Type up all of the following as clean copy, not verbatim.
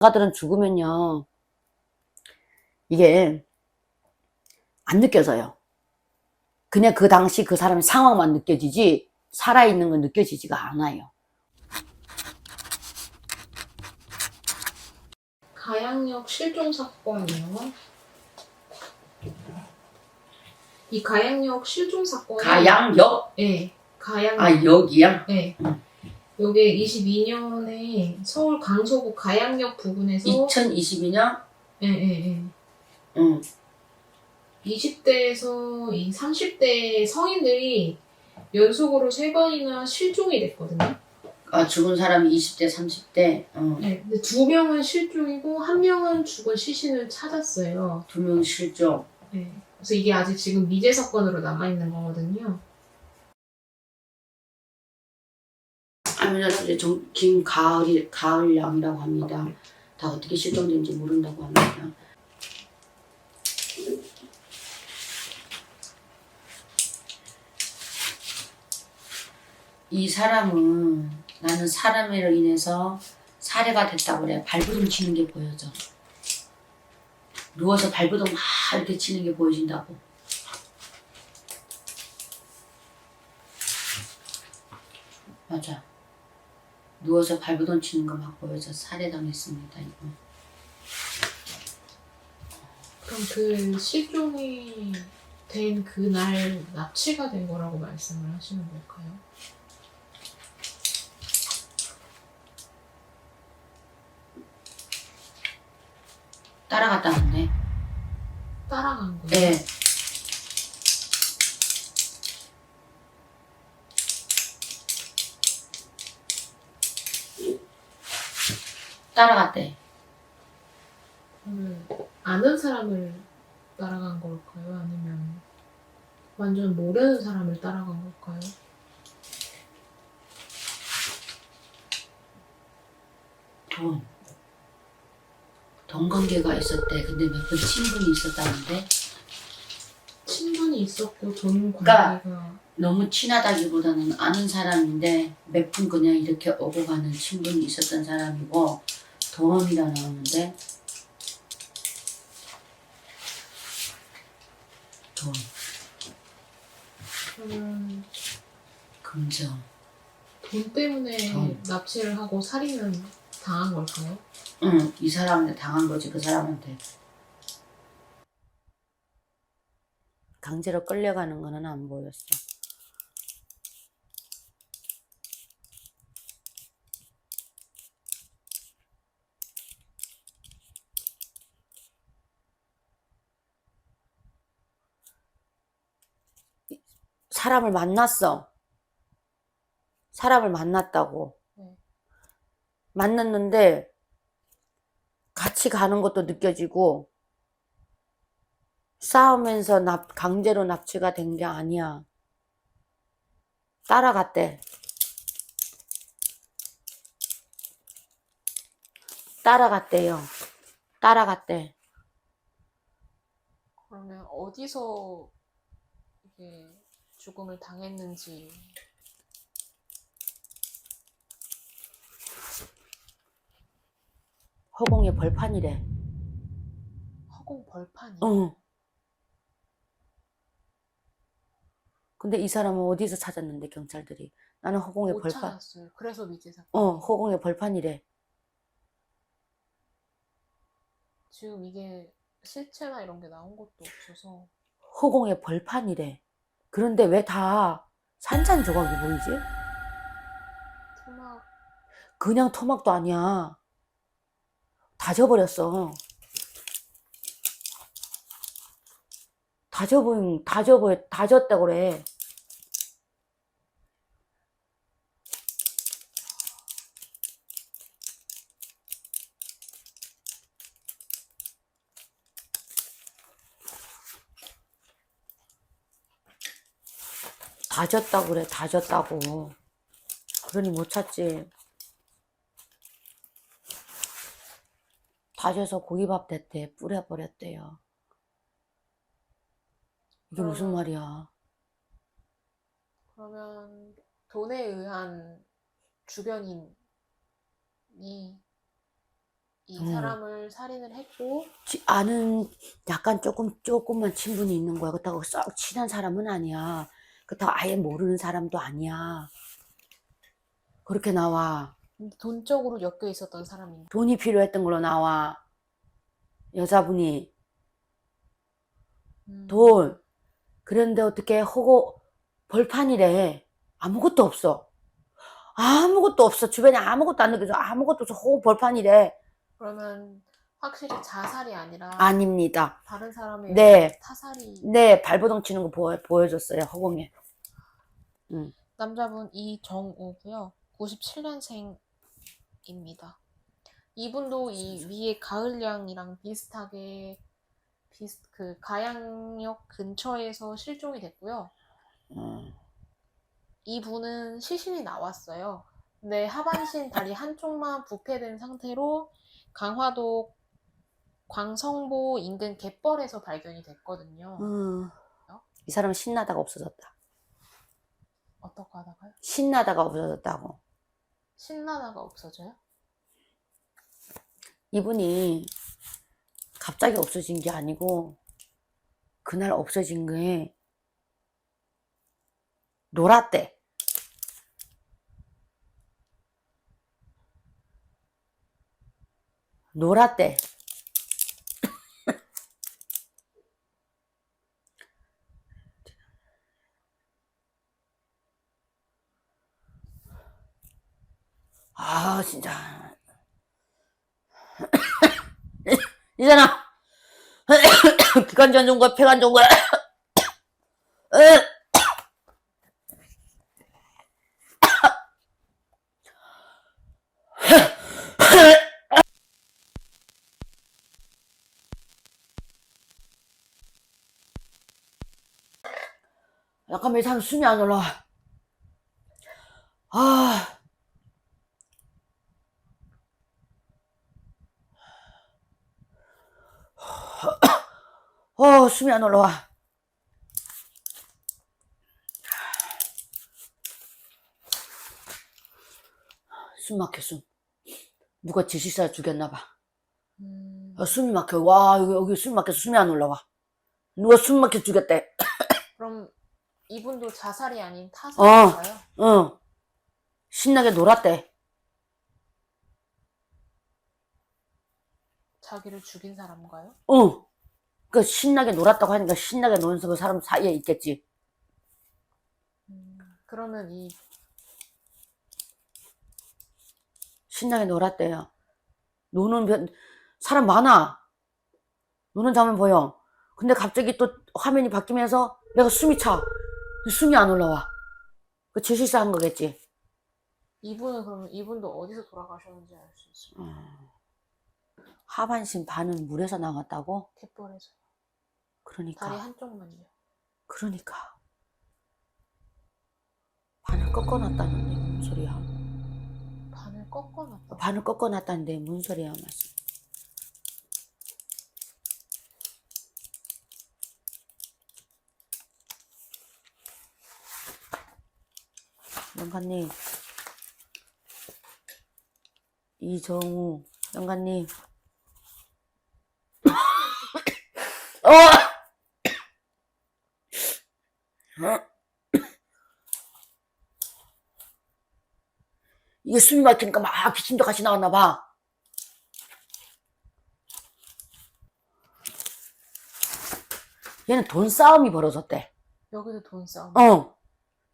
가들은 죽으면요 이게 안 느껴져요. 그냥 그 당시 그 사람의 상황만 느껴지지 살아있는 건 느껴지지가 않아요. 가양역 실종 사건이요. 이 가양역 실종 사건이 가양역? 네, 가양역. 아 여기야? 네. 요게 22년에 서울 강서구 가양역 부근에서 2022년? 네. 응. 20대에서 이 30대 성인들이 연속으로 3번이나 실종이 됐거든요. 아 죽은 사람이 20대 30대? 네, 근데 2명은 실종이고 1명은 죽은 시신을 찾았어요. 2명 실종. 네. 그래서 이게 아직 지금 미제 사건으로 남아있는 거거든요. 아미나스 김가을양이라고 합니다. 다 어떻게 실종된지 모른다고 합니다. 이 사람은 나는 사람으로 인해서 살해가 됐다고 그래. 발버둥 치는 게 보여져. 누워서 발버둥 막 이렇게 치는 게 보여진다고. 맞아. 누워서 발버둥 치는 거 막 보여서 살해당했습니다. 이거. 그럼 그 실종이 된 그날 납치가 된 거라고 말씀을 하시는 걸까요? 따라갔다는데. 따라간 거예요? 네. 따라갔대. 아는 사람을 따라간 걸까요? 아니면 완전 모르는 사람을 따라간 걸까요? 돈 관계가 있었대. 근데 몇 번 친분이 있었다는데. 친분이 있었고 돈 그러니까 관계가 너무 친하다기보다는 아는 사람인데 몇 분 그냥 이렇게 오고 가는 친분이 있었던 사람이고 돈이라 나오는데 돈, 그러면 금전. 돈 때문에 돈. 납치를 하고 살인을 당한 걸까요? 응, 이 사람한테 당한 거지. 그 사람한테. 강제로 끌려가는 거는 안 보였어. 사람을 만났어. 사람을 만났다고. 네. 만났는데 같이 가는 것도 느껴지고 싸우면서 강제로 납치가 된 게 아니야. 따라갔대. 따라갔대요. 따라갔대. 그러면 어디서 이게 죽음을 당했는지 허공에 벌판이래. 허공 벌판이요? 응. 근데 이 사람은 어디서 찾았는데 경찰들이. 나는 허공에 못 벌판. 찾았어요. 그래서 미제 사건. 허공에 벌판이래. 지금 이게 실체나 이런 게 나온 것도 없어서 허공에 벌판이래. 그런데 왜 다 산산조각이 보이지? 토막 그냥 토막도 아니야. 다져버렸어. 다졌다고 그래. 다졌다고 그래. 다졌다고. 그러니 못 찾지. 다져서 고기밥 됐대. 뿌려버렸대요. 이게 무슨 말이야. 그러면 돈에 의한 주변인이 이 사람을 살인을 했고 아는 약간 조금만 친분이 있는 거야. 그렇다고 썩 친한 사람은 아니야. 그렇다고 아예 모르는 사람도 아니야. 그렇게 나와. 돈적으로 엮여 있었던 사람이. 돈이 필요했던 걸로 나와. 여자분이. 돈. 그런데 어떻게 허고 벌판이래. 아무것도 없어. 아무것도 없어. 주변에 아무것도 안 느껴져. 아무것도 없어. 허고 벌판이래. 그러면 확실히 자살이 아니라 아닙니다. 다른 사람의 네. 타살이. 네, 발버둥 치는 거 보여줬어요. 허공에. 남자분 이정우고요. 97년생입니다. 이분도 이 위에 가을양이랑 비슷하게 그 가양역 근처에서 실종이 됐고요. 이분은 시신이 나왔어요. 근데 하반신 다리 한쪽만 부패된 상태로 강화도 광성보 인근 갯벌에서 발견이 됐거든요. 이 사람은 신나다가 없어졌다. 어떻게 하다가요? 신나다가 없어졌다고. 신나다가 없어져요? 이분이 갑자기 없어진 게 아니고 그날 없어진 게 놀았대. 놀았대. 아 진짜 이잖아. 기관지 안 좋은 거야, 폐가 안 좋은 거야. 약간 이 사람 숨이 안 올라와. 숨이 안 올라와. 숨 막혀, 숨. 누가 지시사 죽였나봐. 숨이 막혀. 와, 여기 숨 막혀서 숨이 안 올라와. 누가 숨 막혀 죽였대. 그럼 이분도 자살이 아닌 타살인가요? 신나게 놀았대. 자기를 죽인 사람인가요? 그 신나게 놀았다고 하니까 신나게 노는 사람 사이에 있겠지. 그러면 이 신나게 놀았대요. 사람 많아. 노는 장면 보여. 근데 갑자기 또 화면이 바뀌면서 내가 숨이 차. 숨이 안 올라와. 그 질식사 한 거겠지. 이분은 그러면 이분도 어디서 돌아가셨는지 알 수 있어요? 하반신 반은 물에서 나왔다고? 갯벌에서. 그러니까. 다리 한쪽만요. 그러니까. 반을 꺾어놨다는데 무슨 소리야. 반을 꺾어놨다. 반을 꺾어놨다는데 무슨 소리야. 말씀. 영감님, 이정우 영감님. 이게 숨이 막히니까 막 기침도 같이 나왔나 봐. 얘는 돈 싸움이 벌어졌대. 여기도 돈 싸움.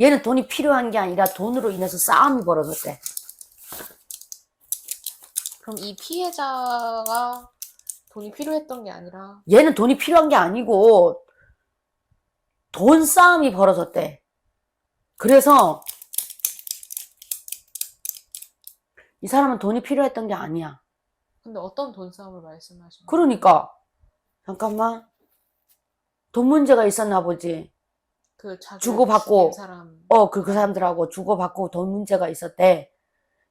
얘는 돈이 필요한 게 아니라 돈으로 인해서 싸움이 벌어졌대. 그럼 이 피해자가 돈이 필요했던 게 아니라 얘는 돈이 필요한 게 아니고 돈 싸움이 벌어졌대. 그래서 이 사람은 돈이 필요했던 게 아니야. 근데 어떤 돈 싸움을 말씀하시는 거예요? 그러니까 잠깐만. 돈 문제가 있었나 보지. 그 자기를 주고받고 죽인 사람. 그 사람들하고 주고받고 돈 문제가 있었대.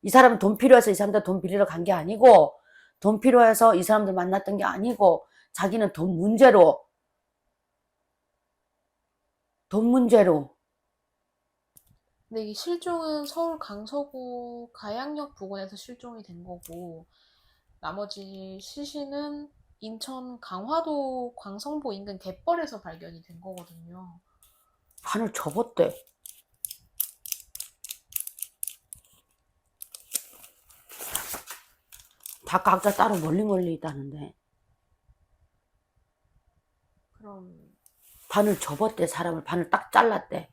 이 사람은 돈 필요해서 이 사람들 돈 빌리러 간 게 아니고 돈 필요해서 이 사람들 만났던 게 아니고 자기는 돈 문제로 근데 이 실종은 서울 강서구 가양역 부근에서 실종이 된 거고 나머지 시신은 인천 강화도 광성보 인근 갯벌에서 발견이 된 거거든요. 판을 접었대. 다 각자 따로 멀리 있다는데. 그럼 반을 접었대. 사람을 반을 딱 잘랐대.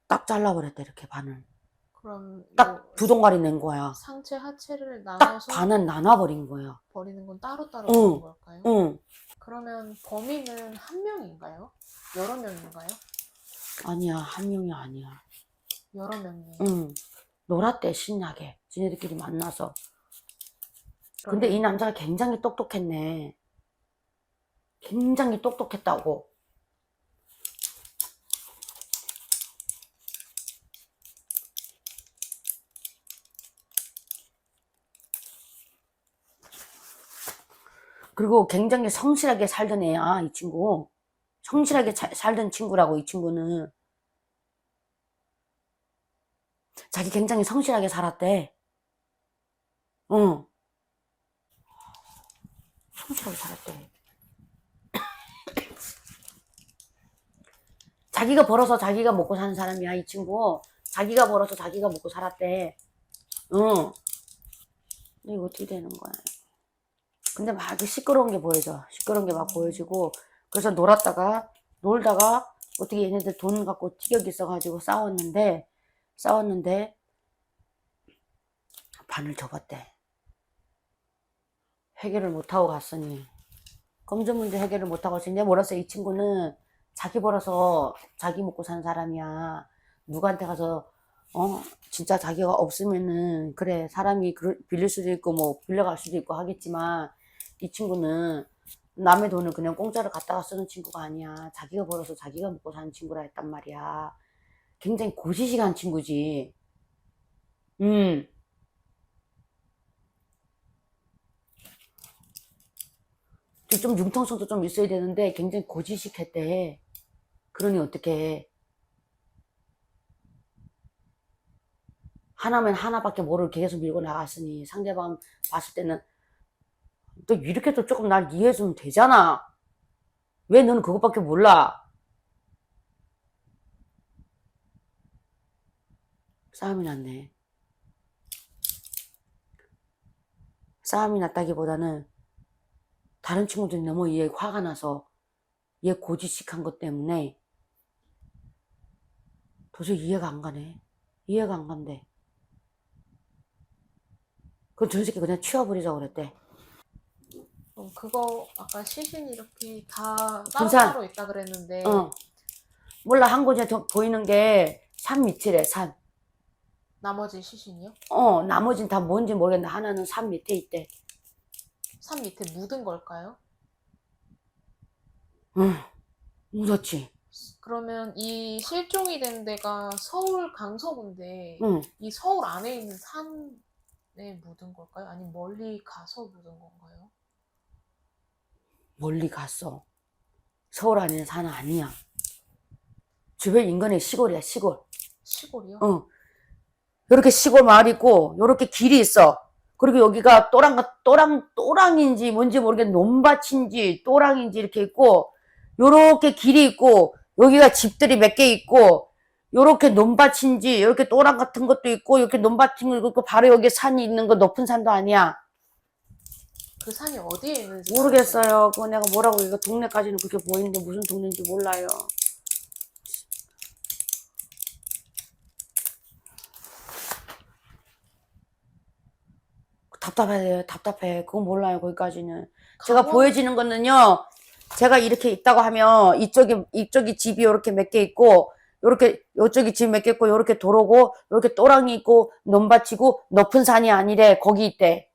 딱 잘라버렸대. 이렇게 반을. 그럼 딱 두 동가리 낸 거야. 상체 하체를 딱 나눠서 반은 나눠버린 거야. 버리는 건 따로따로 응. 버리는 걸까요? 응. 그러면 범인은 한 명인가요? 여러 명인가요? 아니야. 한 명이 아니야. 여러 명이에요. 응. 놀았대. 신나게. 지네들끼리 만나서. 근데 그러면 이 남자가 굉장히 똑똑했네. 굉장히 똑똑했다고. 그리고 굉장히 성실하게 살던 애야, 이 친구. 성실하게 살던 친구라고, 이 친구는. 자기 굉장히 성실하게 살았대. 응. 성실하게 살았대. 자기가 벌어서 자기가 먹고 사는 사람이야, 이 친구. 자기가 벌어서 자기가 먹고 살았대. 응. 근데 이거 어떻게 되는 거야? 근데 막 이렇게 시끄러운 게 보여져. 시끄러운 게 막 보여지고. 그래서 놀다가 어떻게 얘네들 돈 갖고 티격이 있어가지고 싸웠는데 반을 접었대. 해결을 못하고 갔으니. 검증 문제 해결을 못하고 갔으니. 뭐라서 이 친구는 자기 벌어서 자기 먹고 사는 사람이야. 누구한테 가서 진짜 자기가 없으면은 그래 사람이 빌릴 수도 있고 뭐 빌려갈 수도 있고 하겠지만 이 친구는 남의 돈을 그냥 공짜로 갖다가 쓰는 친구가 아니야. 자기가 벌어서 자기가 먹고 사는 친구라 했단 말이야. 굉장히 고지식한 친구지. 좀 융통성도 좀 있어야 되는데 굉장히 고지식했대. 그러니 어떡해. 하나면 하나밖에 모를 계속 밀고 나갔으니 상대방 봤을 때는 너 이렇게 또 조금 날 이해해주면 되잖아. 왜 너는 그것밖에 몰라? 싸움이 났네. 싸움이 났다기보다는 다른 친구들이 너무 얘 화가 나서 얘 고지식한 것 때문에 도저히 이해가 안 가네. 이해가 안 간대. 그럼 저 새끼 그냥 치워버리자고 그랬대. 그거 아까 시신이 이렇게 다 분산. 따로따로 있다 그랬는데 몰라 한 곳에 보이는 게 산 밑이래. 산. 나머지 시신이요? 나머진 다 뭔지 모르겠는데 하나는 산 밑에 있대. 산 밑에 묻은 걸까요? 응. 묻었지. 그러면 이 실종이 된 데가 서울 강서구인데 응. 이 서울 안에 있는 산에 묻은 걸까요? 아니면 멀리 가서 묻은 건가요? 멀리 갔어. 서울 안에는 산 아니야. 주변 인근의 시골이야, 시골. 시골이요? 요렇게 시골 마을 있고, 요렇게 길이 있어. 그리고 여기가 또랑인지 뭔지 모르겠는데, 논밭인지 또랑인지 이렇게 있고, 요렇게 길이 있고, 여기가 집들이 몇 개 있고, 요렇게 논밭인지, 요렇게 또랑 같은 것도 있고, 이렇게 논밭인 거 있고, 바로 여기 산이 있는 거 높은 산도 아니야. 그 산이 어디에 있는지 모르겠어요. 그거 내가 뭐라고, 이거 동네까지는 그렇게 보이는데 무슨 동네인지 몰라요. 답답해. 그건 몰라요, 거기까지는. 제가 보여지는 거는요, 제가 이렇게 있다고 하면, 이쪽이 집이 요렇게 몇 개 있고, 요쪽이 집 몇 개 있고, 요렇게 도로고, 요렇게 또랑이 있고, 논밭이고, 높은 산이 아니래, 거기 있대.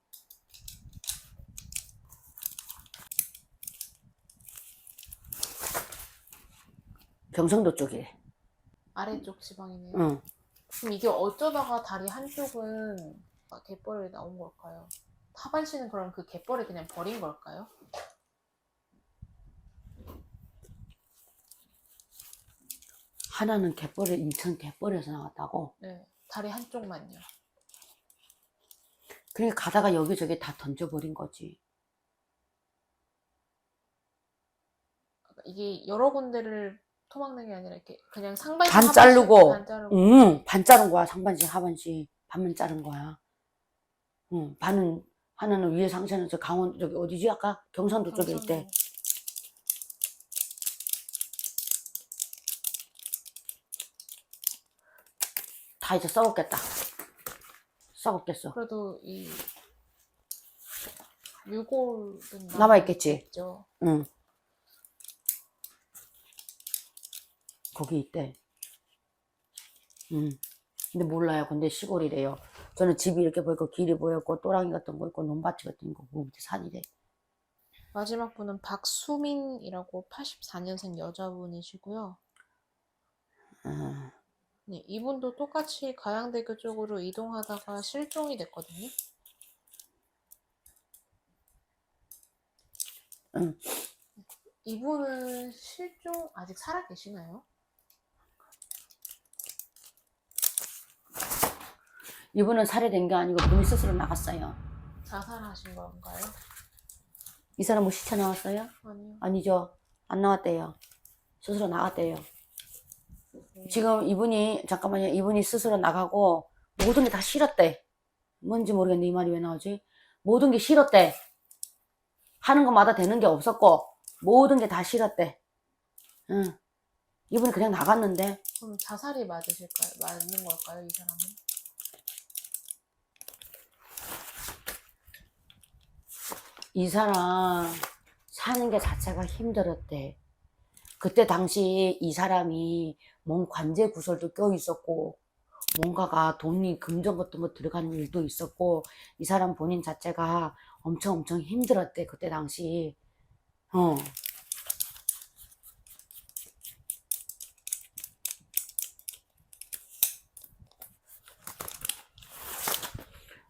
경상도 쪽이래. 아래쪽 지방이네요. 응. 그럼 이게 어쩌다가 다리 한쪽은 갯벌에 나온 걸까요? 하반신은 그럼 그 갯벌에 그냥 버린 걸까요? 하나는 인천 갯벌에서 나왔다고? 네, 다리 한쪽만요. 그러니까 가다가 여기저기 다 던져버린 거지. 이게 여러 군데를 토막낸 게 아니라 이렇게 그냥 상반신 반 하반신 자르고, 반 자르고 응, 반 자른 거야. 상반신, 하반신. 반만 자른 거야. 응, 반은, 하나는 위에 상체는 저 강원, 저기 어디지? 아까? 경상도 쪽에 경상도. 있대. 다 이제 썩었겠다. 썩었겠어. 그래도 이 유골은 남아있겠지. 남아있겠죠. 응. 거기 있대. 응. 근데 몰라요. 근데 시골이래요. 저는 집이 이렇게 보이고 길이 보였고 또랑이 같은 거 있고 논밭이 같은 거 그 밑에 산이래. 마지막 분은 박수민이라고 84년생 여자분이시고요. 응. 네, 이분도 똑같이 가양대교 쪽으로 이동하다가 실종이 됐거든요. 응. 이분은 실종 아직 살아 계시나요? 이분은 살해된 게 아니고 본인 스스로 나갔어요. 자살하신 건가요? 이 사람 뭐 시체 나왔어요? 아니요. 아니죠. 안 나왔대요. 스스로 나갔대요. 지금 이분이, 잠깐만요. 이분이 스스로 나가고 모든 게 다 싫었대. 뭔지 모르겠는데 이 말이 왜 나오지? 모든 게 싫었대. 하는 것마다 되는 게 없었고 모든 게 다 싫었대. 응. 이분이 그냥 나갔는데. 그럼 자살이 맞으실까요? 맞는 걸까요, 이 사람은? 이 사람 사는 게 자체가 힘들었대. 그때 당시 이 사람이 몸 관제 구설도 껴 있었고 뭔가가 돈이 금전 같은 거 들어가는 일도 있었고 이 사람 본인 자체가 엄청 힘들었대. 그때 당시. 어.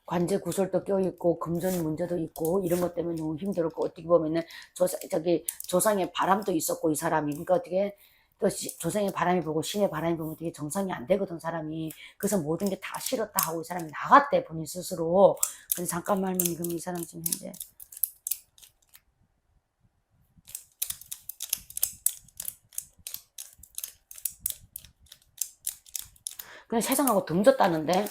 관제 구설도 껴있고 금전 문제도 있고 이런 것 때문에 너무 힘들었고 어떻게 보면은 조상의 바람도 있었고 이 사람이 그러니까 어떻게 또 조상의 바람이 불고 신의 바람이 불면 되게 정상이 안 되거든 사람이. 그래서 모든 게 다 싫었다 하고 이 사람이 나갔대 본인 스스로. 근데 잠깐만 할머니 그럼 이 사람 지금 현재 그냥 세상하고 등졌다는데.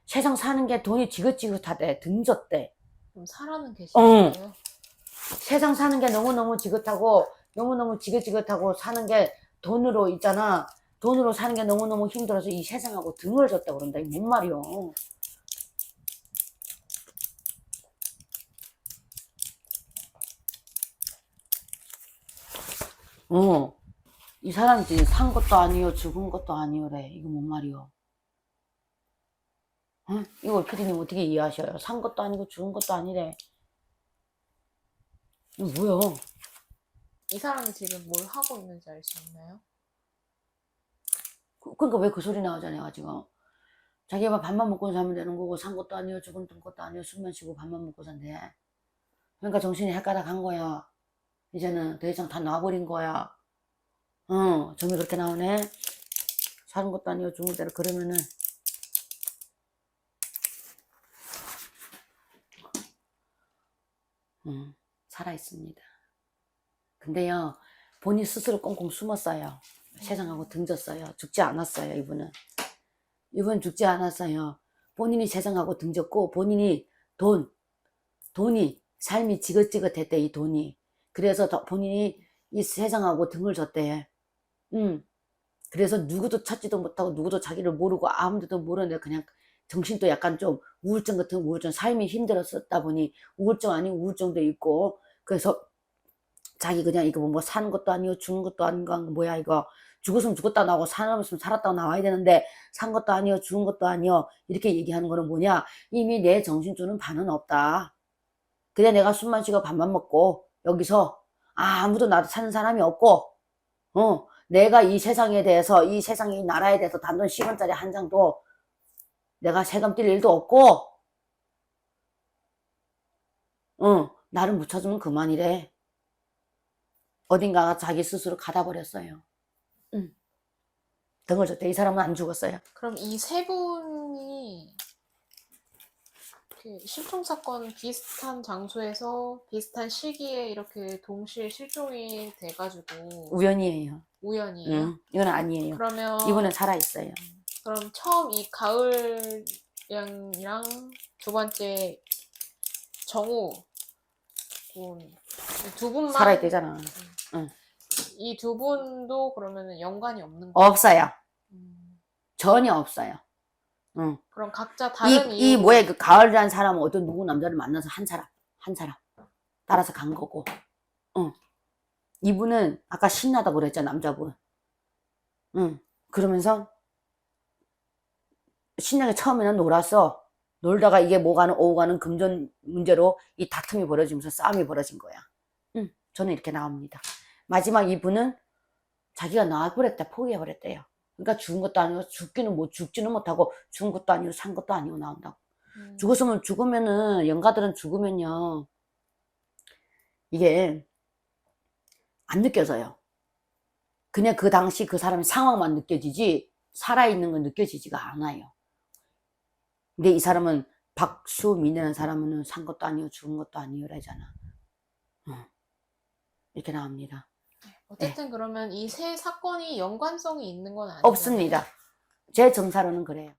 세상 사는 게 돈이 지긋지긋하대. 등졌대. 그럼 살아는 계시나요? 세상 사는 게 너무너무 지긋하고 너무너무 지긋지긋하고 사는 게 돈으로 있잖아. 돈으로 사는 게 너무너무 힘들어서 이 세상하고 등을 졌다고 그런다. 이게 뭔 말이요. 이 사람이 지금 산 것도 아니요 죽은 것도 아니요래. 이거 뭔 말이요. 이거 피디님 어떻게 이해하셔요? 산 것도 아니고 죽은 것도 아니래. 이거 뭐야? 이 사람이 지금 뭘 하고 있는지 알 수 있나요? 그러니까 왜 그 소리 나오잖아요 지금. 자기가 밥만 먹고 살면 되는 거고 산 것도 아니요 죽은 것도 아니요 술만 쉬고 밥만 먹고 산대. 그러니까 정신이 헷가닥 한 거야. 이제는 더 이상 다 놔버린 거야. 점이 그렇게 나오네. 사는 것도 아니고 죽은 대로 그러면은 살아있습니다. 근데요 본인 스스로 꽁꽁 숨었어요. 세상하고 등졌어요. 죽지 않았어요. 이분 죽지 않았어요. 본인이 세상하고 등졌고 본인이 돈이 삶이 지긋지긋했대. 이 돈이. 그래서 본인이 이 세상하고 등을 졌대. 그래서 누구도 찾지도 못하고 누구도 자기를 모르고 아무도 모르는데 그냥 정신도 약간 좀 우울증 같은 우울증, 삶이 힘들었었다 보니 우울증 아닌 우울증도 있고 그래서 자기 그냥 이거 뭐 사는 것도 아니고 죽는 것도 아닌가 뭐야 이거. 죽었으면 죽었다 나오고 살았으면 살았다고 나와야 되는데 산 것도 아니요 죽은 것도 아니요 이렇게 얘기하는 거는 뭐냐. 이미 내 정신줄은 반은 없다. 그냥 내가 숨만 쉬고 밥만 먹고 여기서 아무도 나도 사는 사람이 없고 내가 이 세상에 대해서 이 세상에 이 나라에 대해서 단돈 10원짜리 한 장도 내가 세금 띨 일도 없고 나를 묻혀주면 그만이래. 어딘가가 자기 스스로 가다 버렸어요. 등을 졌대. 이 사람은 안 죽었어요. 그럼 이 세 분이 이렇게 실종 사건 비슷한 장소에서 비슷한 시기에 이렇게 동시에 실종이 돼가지고 우연이에요. 우연이에요? 이건 아니에요. 그러면 이분은 살아있어요. 그럼 처음 이 가을 양이랑 두 번째 정우 두 분만 살아있대잖아. 이 두 분도 그러면 연관이 없는 거예요? 없어요. 전혀 없어요. 그럼 각자 다른 이 이유로 뭐야, 그 가을이라는 사람은 어떤 누구 남자를 만나서 한 사람 따라서 간 거고. 이분은 아까 신나다고 그랬잖아, 남자분. 그러면서 신나게 처음에는 놀았어. 놀다가 이게 오고 가는 금전 문제로 이 다툼이 벌어지면서 싸움이 벌어진 거야. 저는 이렇게 나옵니다. 마지막 이분은 자기가 나와버렸다, 포기해버렸대요. 그러니까 죽은 것도 아니고 죽지는 못하고 죽은 것도 아니고 산 것도 아니고 나온다고. 죽으면은 영가들은 죽으면요 이게 안 느껴져요. 그냥 그 당시 그 사람의 상황만 느껴지지 살아있는 건 느껴지지가 않아요. 근데 이 사람은 박수민이라는 사람은 산 것도 아니고 죽은 것도 아니고 이러잖아. 이렇게 나옵니다. 어쨌든 그러면 이 세 사건이 연관성이 있는 건 아니에요? 없습니다. 제 정사로는 그래요.